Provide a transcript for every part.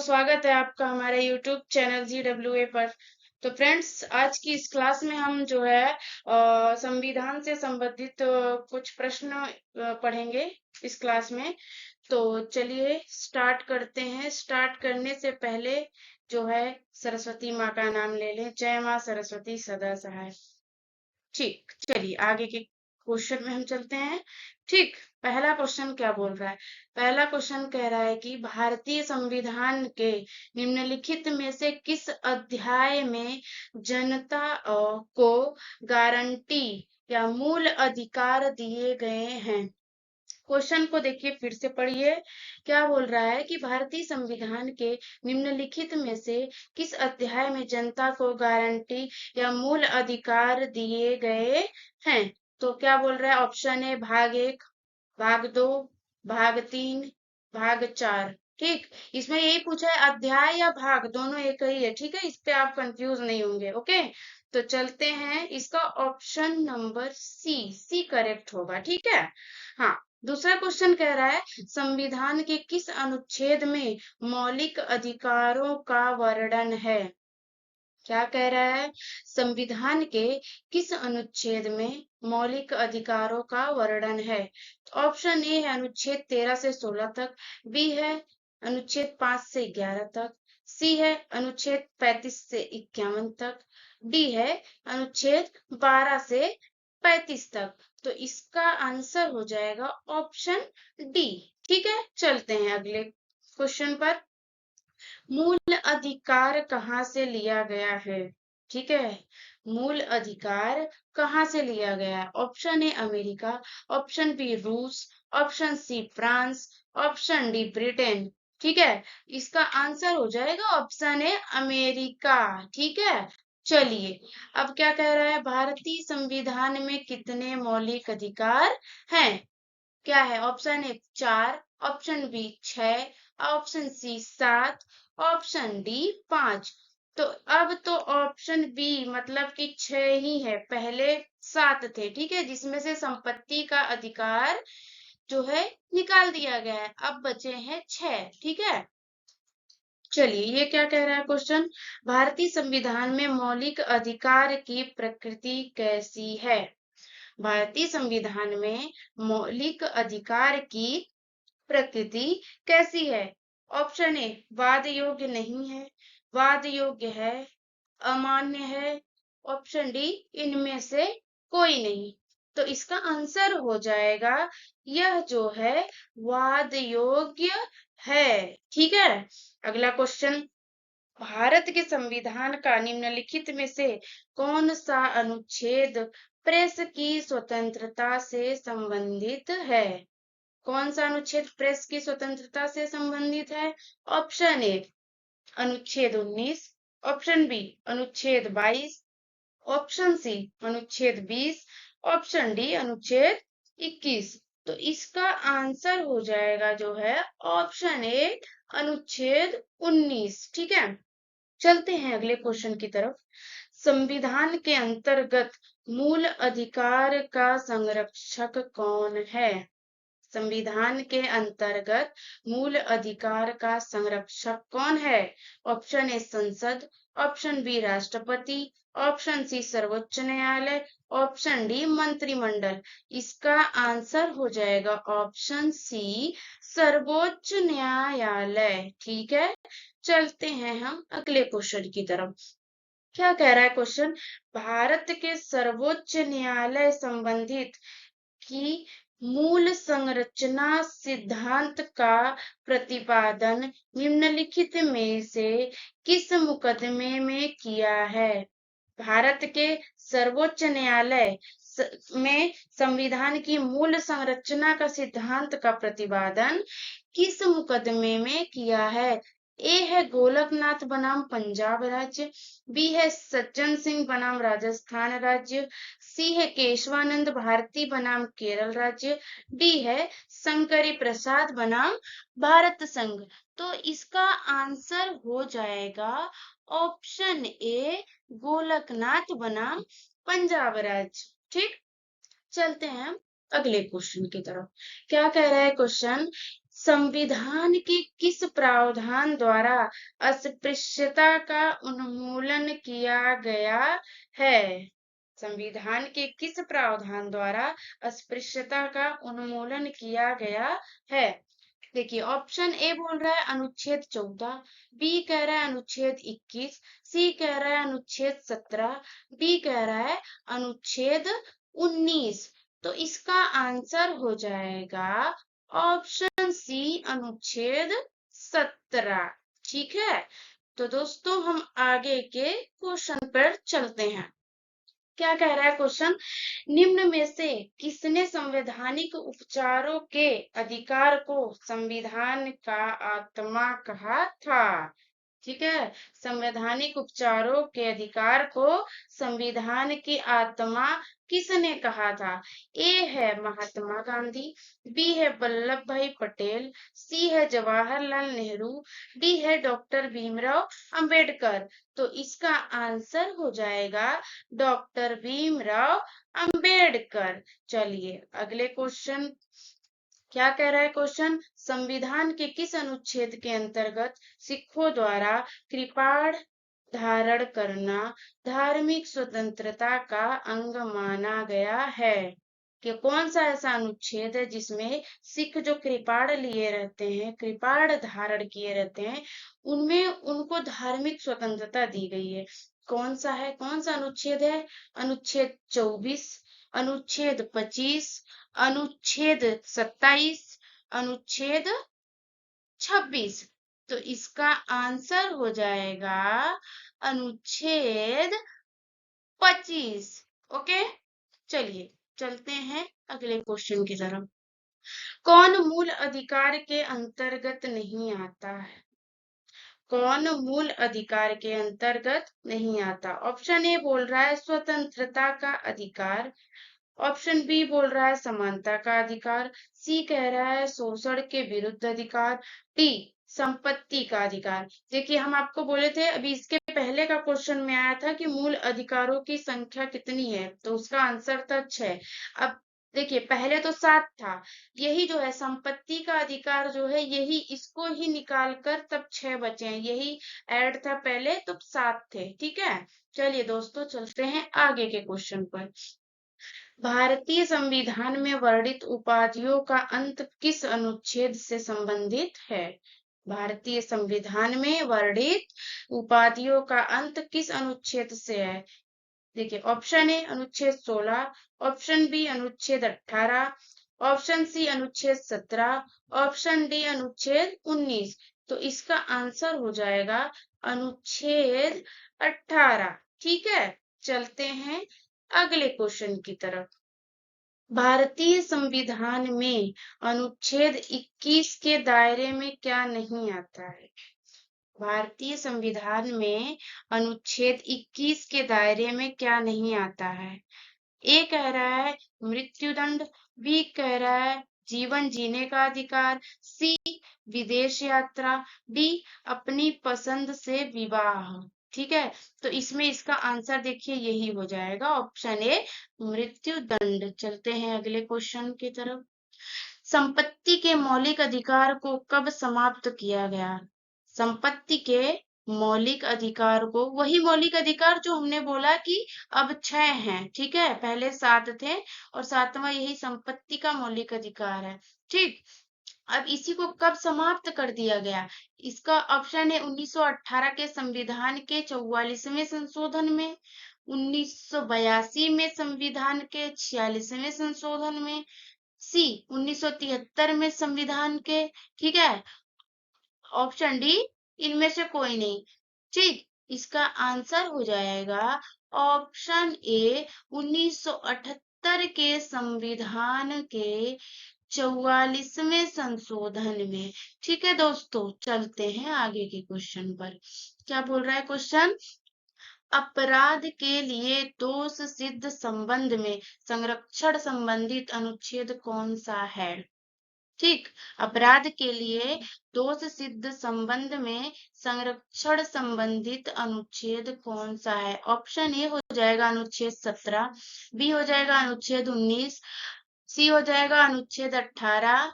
स्वागत है आपका हमारे YouTube चैनल GWA पर। तो फ्रेंड्स, आज की इस क्लास में हम जो है संविधान से संबंधित कुछ प्रश्न पढ़ेंगे इस क्लास में। तो चलिए स्टार्ट करते हैं। स्टार्ट करने से पहले जो है सरस्वती माँ का नाम ले लें। जय माँ सरस्वती सदा सहाय। ठीक, चलिए आगे के क्वेश्चन में हम चलते हैं। ठीक, पहला क्वेश्चन क्या बोल रहा है? पहला क्वेश्चन कह रहा है कि भारतीय संविधान के निम्नलिखित में से किस अध्याय में जनता को गारंटी या मूल अधिकार दिए गए हैं? क्वेश्चन को देखिए, फिर से पढ़िए। क्या बोल रहा है कि भारतीय संविधान के निम्नलिखित में से किस अध्याय में जनता को गारंटी या मूल अधिकार दिए गए हैं? तो क्या बोल रहा है? ऑप्शन ए भाग 1, भाग 2, भाग 3, भाग 4। ठीक, इसमें यही पूछा है, अध्याय या भाग दोनों एक ही है। ठीक है, इस पे आप कंफ्यूज नहीं होंगे। ओके, तो चलते हैं। इसका ऑप्शन नंबर सी करेक्ट होगा। ठीक है। हाँ, दूसरा क्वेश्चन कह रहा है संविधान के किस अनुच्छेद में मौलिक अधिकारों का वर्णन है? क्या कह रहा है? संविधान के किस अनुच्छेद में मौलिक अधिकारों का वर्णन है? तो ऑप्शन ए है अनुच्छेद 13 से 16 तक, बी है अनुच्छेद 5 से 11 तक, सी है अनुच्छेद 35 से 51 तक, डी है अनुच्छेद 12 से 35 तक। तो इसका आंसर हो जाएगा ऑप्शन डी। ठीक है, चलते हैं अगले क्वेश्चन पर। मूल अधिकार कहाँ से लिया गया है? ठीक है, मूल अधिकार कहाँ से लिया गया है? Option A America, option B रूस, option C France, option D Britain. ठीक है, इसका आंसर हो जाएगा ऑप्शन ए अमेरिका। ठीक है, चलिए अब क्या कह रहा है? भारतीय संविधान में कितने मौलिक अधिकार हैं? क्या है? Option A 4, option B 6, option C 7, option D 5। तो अब तो ऑप्शन बी मतलब कि 6 ही है, पहले 7 थे। ठीक है, जिसमें से संपत्ति का अधिकार जो है निकाल दिया गया है, अब बचे हैं 6। ठीक है, चलिए ये क्या कह रहा है क्वेश्चन? भारतीय संविधान में मौलिक अधिकार की प्रकृति कैसी है? भारतीय संविधान में मौलिक अधिकार की प्रकृति कैसी है? ऑप्शन ए वाद योग्य नहीं है, वाद योग्य है, अमान्य है, ऑप्शन डी इनमें से कोई नहीं। तो इसका आंसर हो जाएगा यह जो है वाद योग्य है। ठीक है, अगला क्वेश्चन। भारत के संविधान का निम्नलिखित में से कौन सा अनुच्छेद प्रेस की स्वतंत्रता से संबंधित है? कौन सा अनुच्छेद प्रेस की स्वतंत्रता से संबंधित है? ऑप्शन ए अनुच्छेद 19, ऑप्शन बी अनुच्छेद 22, ऑप्शन सी अनुच्छेद 20, ऑप्शन डी अनुच्छेद 21। तो इसका आंसर हो जाएगा जो है ऑप्शन ए अनुच्छेद 19। ठीक है, चलते हैं अगले क्वेश्चन की तरफ। संविधान के अंतर्गत मूल अधिकार का संरक्षक कौन है? संविधान के अंतर्गत मूल अधिकार का संरक्षक कौन है? ऑप्शन ए संसद, ऑप्शन बी राष्ट्रपति, ऑप्शन सी सर्वोच्च न्यायालय, ऑप्शन डी मंत्रिमंडल। इसका आंसर हो जाएगा ऑप्शन सी सर्वोच्च न्यायालय। ठीक है, चलते हैं हम अगले क्वेश्चन की तरफ। क्या कह रहा है क्वेश्चन? भारत के सर्वोच्च न्यायालय संबंधित की मूल संरचना सिद्धांत का प्रतिपादन निम्नलिखित में से किस मुकदमे में किया है? भारत के सर्वोच्च न्यायालय में संविधान की मूल संरचना का सिद्धांत का प्रतिपादन किस मुकदमे में किया है? ए है गोलकनाथ बनाम पंजाब राज्य, बी है सज्जन सिंह बनाम राजस्थान राज्य, सी है केशवानंद भारती बनाम केरल राज्य, डी है शंकरी प्रसाद बनाम भारत संघ। तो इसका आंसर हो जाएगा ऑप्शन ए गोलकनाथ बनाम पंजाब राज्य। ठीक, चलते हैं अगले क्वेश्चन की तरफ। क्या कह रहा है क्वेश्चन? संविधान के किस प्रावधान द्वारा अस्पृश्यता का उन्मूलन किया गया है? संविधान के किस प्रावधान द्वारा अस्पृश्यता का उन्मूलन किया गया है? देखिए, ऑप्शन ए बोल रहा है अनुच्छेद 14, बी कह रहा है अनुच्छेद 21, सी कह रहा है अनुच्छेद 17, डी कह रहा है अनुच्छेद 19। तो इसका आंसर हो जाएगा ऑप्शन सी अनुच्छेद 17। ठीक है, तो दोस्तों हम आगे के क्वेश्चन पर चलते हैं। क्या कह रहा है क्वेश्चन? निम्न में से किसने संवैधानिक उपचारों के अधिकार को संविधान का आत्मा कहा था? ठीक है, संवैधानिक उपचारों के अधिकार को संविधान की आत्मा किसने कहा था? ए है महात्मा गांधी, बी है वल्लभ भाई पटेल, सी है जवाहरलाल नेहरू, डी है डॉक्टर भीमराव अंबेडकर। तो इसका आंसर हो जाएगा डॉक्टर भीमराव अंबेडकर। चलिए अगले क्वेश्चन, क्या कह रहा है क्वेश्चन? संविधान के किस अनुच्छेद के अंतर्गत सिखों द्वारा कृपाण धारण करना धार्मिक स्वतंत्रता का अंग माना गया है? कि कौन सा ऐसा अनुच्छेद है जिसमें सिख जो कृपाण लिए रहते हैं, कृपाण धारण किए रहते हैं, उनमें उनको धार्मिक स्वतंत्रता दी गई है? कौन सा है, कौन सा अनुच्छेद है? अनुच्छेद 24, अनुच्छेद 25, अनुच्छेद 27, अनुच्छेद 26। तो इसका आंसर हो जाएगा अनुच्छेद 25। ओके, चलिए चलते हैं अगले क्वेश्चन की तरफ। कौन मूल अधिकार के अंतर्गत नहीं आता है? कौन मूल अधिकार के अंतर्गत नहीं आता? ऑप्शन ए बोल रहा है स्वतंत्रता का अधिकार, ऑप्शन बी बोल रहा है समानता का अधिकार, सी कह रहा है शोषण के विरुद्ध अधिकार, डी संपत्ति का अधिकार। देखिए, हम आपको बोले थे अभी इसके पहले का क्वेश्चन में आया था कि मूल अधिकारों की संख्या कितनी है, तो उसका आंसर था 6। अब देखिए, पहले तो 7 था, यही जो है संपत्ति का अधिकार जो है, यही इसको ही निकाल कर तब 6 बचे हैं, यही ऐड था पहले तो 7 थे। ठीक है, चलिए दोस्तों चलते हैं आगे के क्वेश्चन पर। भारतीय संविधान में वर्णित उपाधियों का अंत किस अनुच्छेद से संबंधित है? भारतीय संविधान में वर्णित उपाधियों का अंत किस अनुच्छेद से है? देखिए, ऑप्शन ए अनुच्छेद 16, ऑप्शन बी अनुच्छेद 18, ऑप्शन सी अनुच्छेद 17, ऑप्शन डी अनुच्छेद 19। तो इसका आंसर हो जाएगा अनुच्छेद 18। ठीक है, चलते हैं अगले क्वेश्चन की तरफ। भारतीय संविधान में अनुच्छेद 21 के दायरे में क्या नहीं आता है? भारतीय संविधान में अनुच्छेद 21 के दायरे में क्या नहीं आता है? ए कह रहा है मृत्युदंड, बी कह रहा है जीवन जीने का अधिकार, सी विदेश यात्रा, डी अपनी पसंद से विवाह। ठीक है, तो इसमें इसका आंसर देखिए यही हो जाएगा ऑप्शन ए मृत्यु दंड। चलते हैं अगले क्वेश्चन की तरफ। संपत्ति के मौलिक अधिकार को कब समाप्त किया गया? संपत्ति के मौलिक अधिकार को, वही मौलिक अधिकार जो हमने बोला कि अब 6 हैं। ठीक है, पहले 7 थे और 7वां यही संपत्ति का मौलिक अधिकार है। ठीक, अब इसी को कब समाप्त कर दिया गया? इसका ऑप्शन है 1918 के संविधान के 44वें संशोधन में, 1982 में संविधान के 46वें संशोधन में, सी 1973 में संविधान के, ठीक है, ऑप्शन डी इनमें से कोई नहीं। ठीक, इसका आंसर हो जाएगा ऑप्शन ए 1978 के संविधान के 44वें संशोधन में। ठीक है दोस्तों, चलते हैं आगे के क्वेश्चन पर। क्या बोल रहा है क्वेश्चन? अपराध के लिए दोष सिद्ध संबंध में संरक्षण संबंधित अनुच्छेद कौन सा है? ठीक, अपराध के लिए दोष सिद्ध संबंध में संरक्षण संबंधित अनुच्छेद कौन सा है? ऑप्शन ए हो जाएगा अनुच्छेद 17, बी हो जाएगा अनुच्छेद 19, सी हो जाएगा अनुच्छेद 18,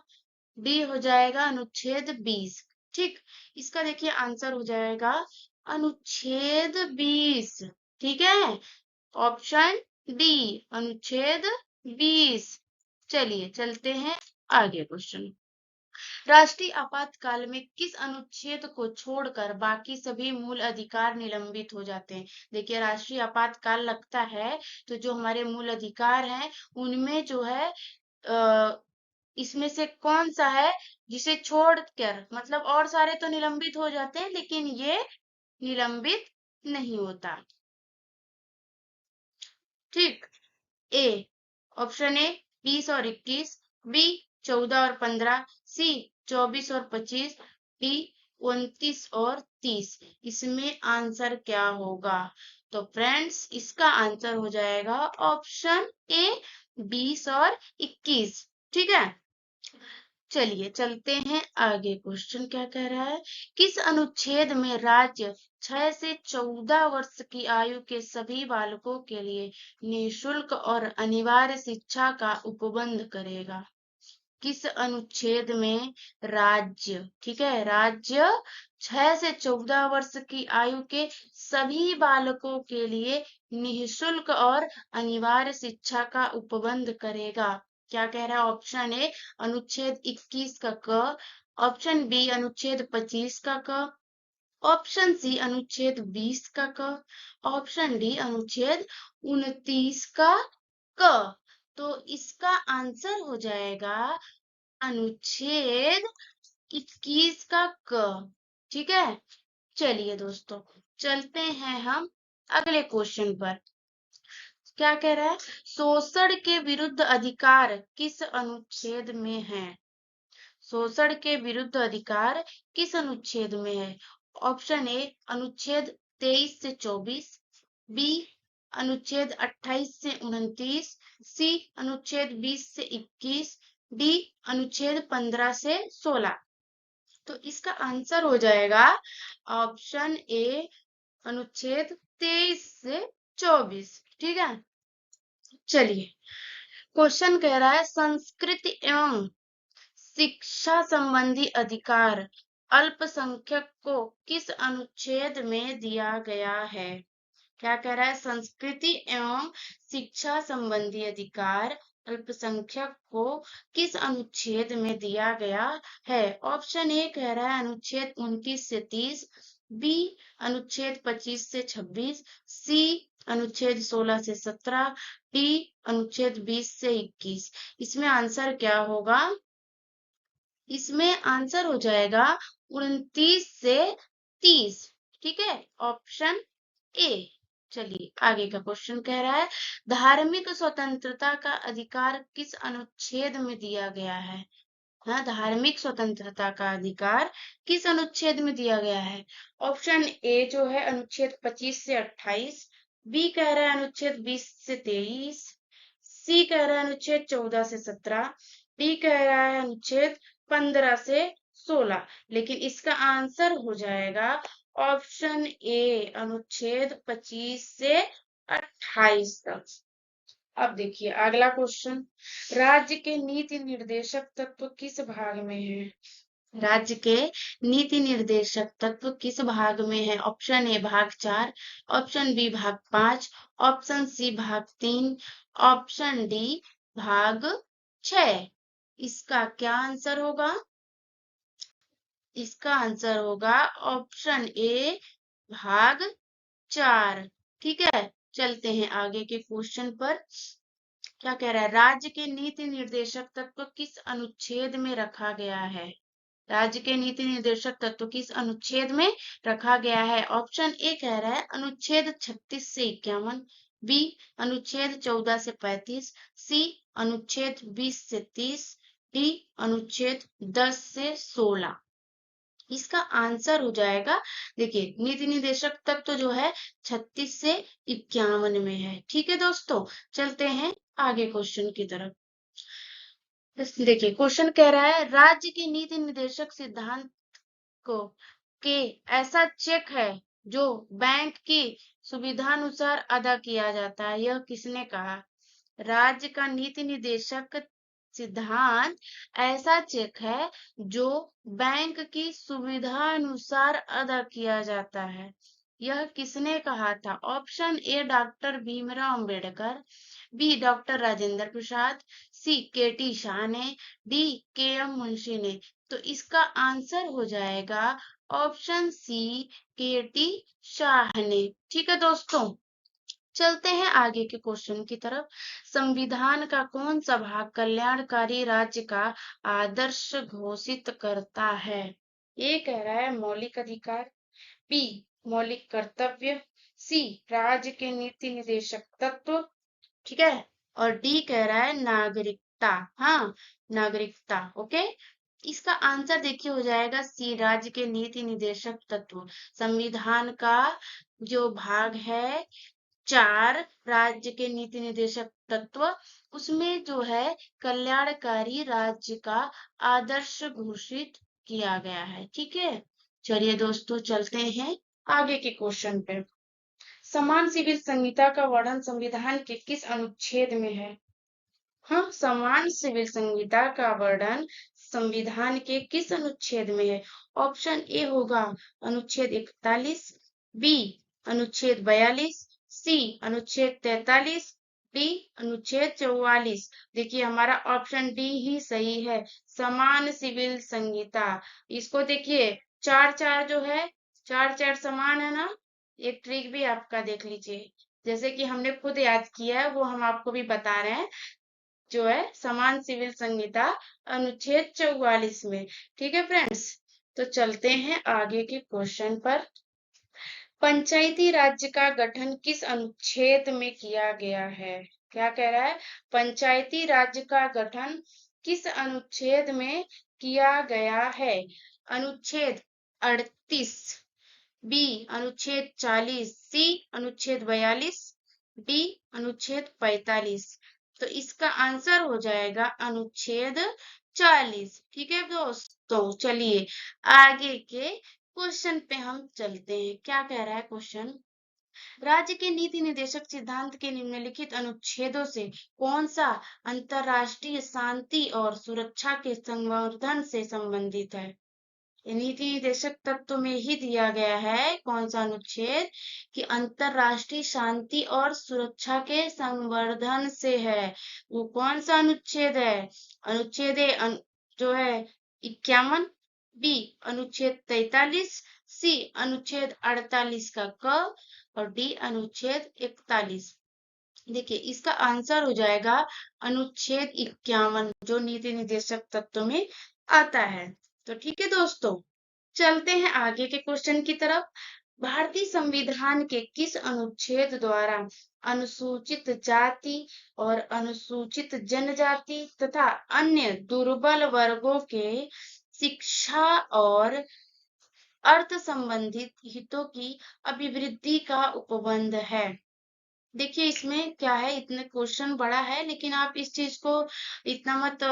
डी हो जाएगा अनुच्छेद 20। ठीक, इसका देखिए आंसर हो जाएगा अनुच्छेद 20। ठीक है, ऑप्शन डी अनुच्छेद 20। चलिए चलते हैं आगे क्वेश्चन। राष्ट्रीय आपातकाल में किस अनुच्छेद को छोड़कर बाकी सभी मूल अधिकार निलंबित हो जाते हैं? देखिए, राष्ट्रीय आपातकाल लगता है तो जो हमारे मूल अधिकार हैं उनमें जो है इसमें से कौन सा है जिसे छोड़कर, मतलब और सारे तो निलंबित हो जाते हैं लेकिन ये निलंबित नहीं होता। ठीक, ए ऑप्शन ए 20 और 21, बी 14 और 15, सी 24 और 25, डी 29 और 30। इसमें आंसर क्या होगा? तो फ्रेंड्स इसका आंसर हो जाएगा ऑप्शन ए 20 और 21। ठीक है, चलिए चलते हैं आगे। क्वेश्चन क्या कह रहा है? किस अनुच्छेद में राज्य 6 से 14 वर्ष की आयु के सभी बालकों के लिए निःशुल्क और अनिवार्य शिक्षा का उपबंध करेगा? किस अनुच्छेद में राज्य, ठीक है, राज्य 6 से 14 वर्ष की आयु के सभी बालकों के लिए निःशुल्क और अनिवार्य शिक्षा का उपबंध करेगा? क्या कह रहा है? ऑप्शन ए अनुच्छेद 21 का क, ऑप्शन बी अनुच्छेद 25 का क, ऑप्शन सी अनुच्छेद 20 का क, ऑप्शन डी अनुच्छेद 29 का क। तो इसका आंसर हो जाएगा अनुच्छेद 21 का क। ठीक है, चलिए दोस्तों चलते हैं हम अगले क्वेश्चन पर। क्या कह रहा है? शोषण के विरुद्ध अधिकार किस अनुच्छेद में है? शोषण के विरुद्ध अधिकार किस अनुच्छेद में है? ऑप्शन ए अनुच्छेद 23 से 24, बी अनुच्छेद 28 से 29, सी अनुच्छेद 20 से 21, डी अनुच्छेद 15 से 16। तो इसका आंसर हो जाएगा ऑप्शन ए अनुच्छेद 23 से 24। ठीक है, चलिए क्वेश्चन कह रहा है संस्कृति एवं शिक्षा संबंधी अधिकार अल्पसंख्यक को किस अनुच्छेद में दिया गया है? क्या कह रहा है? संस्कृति एवं शिक्षा संबंधी अधिकार अल्पसंख्यक को किस अनुच्छेद में दिया गया है? ऑप्शन ए कह रहा है अनुच्छेद 29 से 30, बी अनुच्छेद 25 से 26, सी अनुच्छेद 16 से 17, डी अनुच्छेद 20 से 21। इसमें आंसर क्या होगा? इसमें आंसर हो जाएगा 29 से 30। ठीक है, ऑप्शन ए। चलिए आगे का क्वेश्चन कह रहा है धार्मिक स्वतंत्रता का अधिकार किस अनुच्छेद में दिया गया है? हाँ, धार्मिक स्वतंत्रता का अधिकार किस अनुच्छेद में दिया गया है? ऑप्शन ए जो है अनुच्छेद 25 से 28, बी कह रहा है अनुच्छेद 20 से 23, सी कह रहा है अनुच्छेद 14 से 17, डी कह रहा है अनुच्छेद 15 से 16। लेकिन इसका आंसर हो जाएगा ऑप्शन ए अनुच्छेद 25 से 28 तक। अब देखिए अगला क्वेश्चन, राज्य के नीति निर्देशक तत्व किस भाग में है? राज्य के नीति निर्देशक तत्व किस भाग में है? ऑप्शन ए भाग 4, ऑप्शन बी भाग 5, ऑप्शन सी भाग 3, ऑप्शन डी भाग 6। इसका क्या आंसर होगा? इसका आंसर होगा ऑप्शन ए भाग 4। ठीक है, चलते हैं आगे के क्वेश्चन पर। क्या कह रहा है? राज्य के नीति निर्देशक तत्व किस अनुच्छेद में रखा गया है? राज्य के नीति निर्देशक तत्व किस अनुच्छेद में रखा गया है? ऑप्शन ए कह रहा है अनुच्छेद 36 से 51, बी अनुच्छेद 14 से 35, सी अनुच्छेद 20 से 30, डी अनुच्छेद 10 से 16। इसका आंसर हो जाएगा, देखिए नीति निर्देशक तत्व जो है 36 से 51 में है। ठीक है दोस्तों, चलते हैं आगे क्वेश्चन की तरफ। देखिए क्वेश्चन कह रहा है राज्य की नीति निर्देशक सिद्धांत को के ऐसा चेक है जो बैंक की सुविधानुसार अदा किया जाता है, यह किसने कहा? राज्य का नीति निर्देशक सिद्धांत ऐसा चेक है जो बैंक की सुविधा अनुसार अदा किया जाता है। यह किसने कहा था? Option A doctor Bhimrao Ambedkar, B doctor Rajendra Prasad, C K T Shah ने, डी के एम मुंशी ने। तो इसका आंसर हो जाएगा ऑप्शन सी केटी शाह ने। ठीक है दोस्तों, चलते हैं आगे के क्वेश्चन की तरफ। संविधान का कौन सा भाग कल्याणकारी राज्य का आदर्श घोषित करता है? ए कह रहा है मौलिक अधिकार, बी मौलिक कर्तव्य, सी राज्य के नीति निदेशक तत्व, ठीक है, और डी कह रहा है नागरिकता। हाँ, नागरिकता। ओके, इसका आंसर देखिए हो जाएगा सी राज्य के नीति निदेशक तत्व। संविधान का जो भाग है 4 राज्य के नीति निदेशक तत्व, उसमें जो है कल्याणकारी राज्य का आदर्श घोषित किया गया है। ठीक है, चलिए दोस्तों चलते हैं आगे के क्वेश्चन पे। समान सिविल संहिता का वर्णन संविधान के किस अनुच्छेद में है? हाँ, समान सिविल संहिता का वर्णन संविधान के किस अनुच्छेद में है? ऑप्शन ए होगा अनुच्छेद 41, बी अनुच्छेद 42, सी अनुच्छेद 43, डी अनुच्छेद 44। देखिए हमारा ऑप्शन डी ही सही है, समान सिविल संहिता। इसको देखिए चार चार जो है, चार चार समान है ना। एक ट्रिक भी आपका देख लीजिए, जैसे कि हमने खुद याद किया है वो हम आपको भी बता रहे हैं, जो है समान सिविल संहिता अनुच्छेद 44 में। ठीक है फ्रेंड्स, तो चलते हैं आगे के क्वेश्चन पर। पंचायती राज्य का गठन किस अनुच्छेद में किया गया है? क्या कह रहा है? पंचायती राज्य का गठन किस अनुच्छेद में किया गया है? अनुच्छेद 38, बी अनुच्छेद 40, सी अनुच्छेद 42, डी अनुच्छेद 45। तो इसका आंसर हो जाएगा अनुच्छेद 40। ठीक है दोस्तों, चलिए आगे के क्वेश्चन पे हम चलते हैं। क्या कह रहा है क्वेश्चन? राज्य के नीति निदेशक सिद्धांत के निम्नलिखित अनुच्छेदों से कौन सा अंतरराष्ट्रीय शांति और सुरक्षा के संवर्धन से संबंधित है? नीति निदेशक तत्व में ही दिया गया है कौन सा अनुच्छेद कि अंतरराष्ट्रीय शांति और सुरक्षा के संवर्धन से है। वो कौन सा अनुच्छेद है? अनुच्छेद जो है 51, बी अनुच्छेद 43, सी अनुच्छेद 48 का क, और डी अनुच्छेद 41। देखिए इसका आंसर हो जाएगा अनुच्छेद 51, जो नीति निदेशक तत्व में आता है। तो ठीक है दोस्तों, चलते हैं आगे के क्वेश्चन की तरफ। भारतीय संविधान के किस अनुच्छेद द्वारा अनुसूचित जाति और अनुसूचित जनजाति तथा अन्य दुर्बल वर्गों के शिक्षा और अर्थ संबंधित हितों की अभिवृद्धि का उपबंध है? देखिए इसमें क्या है, इतने क्वेश्चन बड़ा है लेकिन आप इस चीज को इतना मत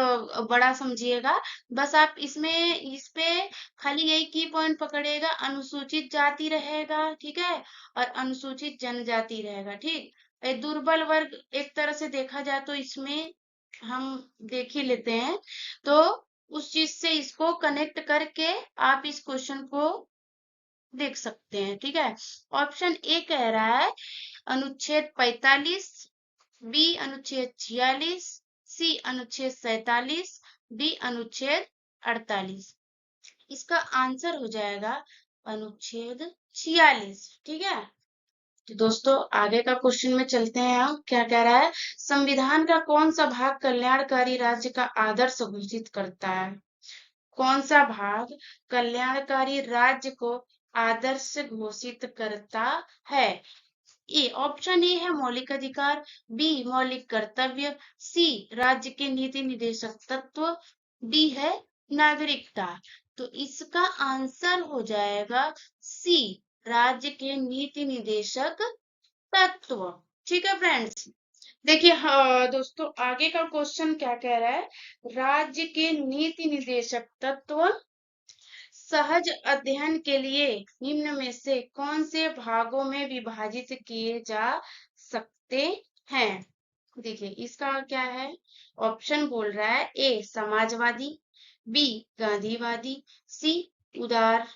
बड़ा समझिएगा। बस आप इसमें इस पे खाली यही की पॉइंट पकड़िएगा, अनुसूचित जाति रहेगा, ठीक है, और अनुसूचित जनजाति रहेगा। ठीक, दुर्बल वर्ग एक तरह से देखा जाए तो इसमें हम देख ही लेते हैं, तो उस चीज से इसको कनेक्ट करके आप इस क्वेश्चन को देख सकते हैं। ठीक है, ऑप्शन ए कह रहा है अनुच्छेद 45, बी अनुच्छेद 46, सी अनुच्छेद 47, डी अनुच्छेद 48। इसका आंसर हो जाएगा अनुच्छेद 46। ठीक है, तो दोस्तों आगे का क्वेश्चन में चलते हैं हम। क्या कह रहा है? संविधान का कौन सा भाग कल्याणकारी राज्य का आदर्श घोषित करता है? कौन सा भाग कल्याणकारी राज्य को आदर्श घोषित करता है? ए ऑप्शन ए है मौलिक अधिकार, बी मौलिक कर्तव्य, सी राज्य के नीति निदेशक तत्व, डी है नागरिकता। तो इसका आंसर हो जाएगा सी राज्य के नीति निदेशक तत्व। ठीक है फ्रेंड्स, देखिए हाँ दोस्तों, आगे का क्वेश्चन क्या कह रहा है? राज्य के नीति निदेशक तत्व सहज अध्ययन के लिए निम्न में से कौन से भागों में विभाजित किए जा सकते हैं? देखिए इसका क्या है, ऑप्शन बोल रहा है ए समाजवादी, बी गांधीवादी, सी उदार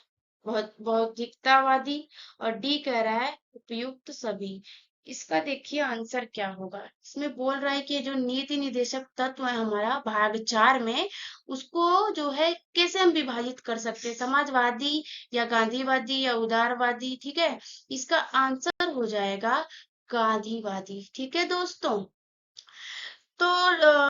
बौद्धिकतावादी और डी कह रहा है उपयुक्त सभी। इसका देखिए आंसर क्या होगा। इसमें बोल रहा है कि जो नीति निदेशक तत्व है हमारा भाग 4 में, उसको जो है कैसे हम विभाजित कर सकते हैं, समाजवादी या गांधीवादी या उदारवादी। ठीक है, इसका आंसर हो जाएगा गांधीवादी। ठीक है दोस्तों, तो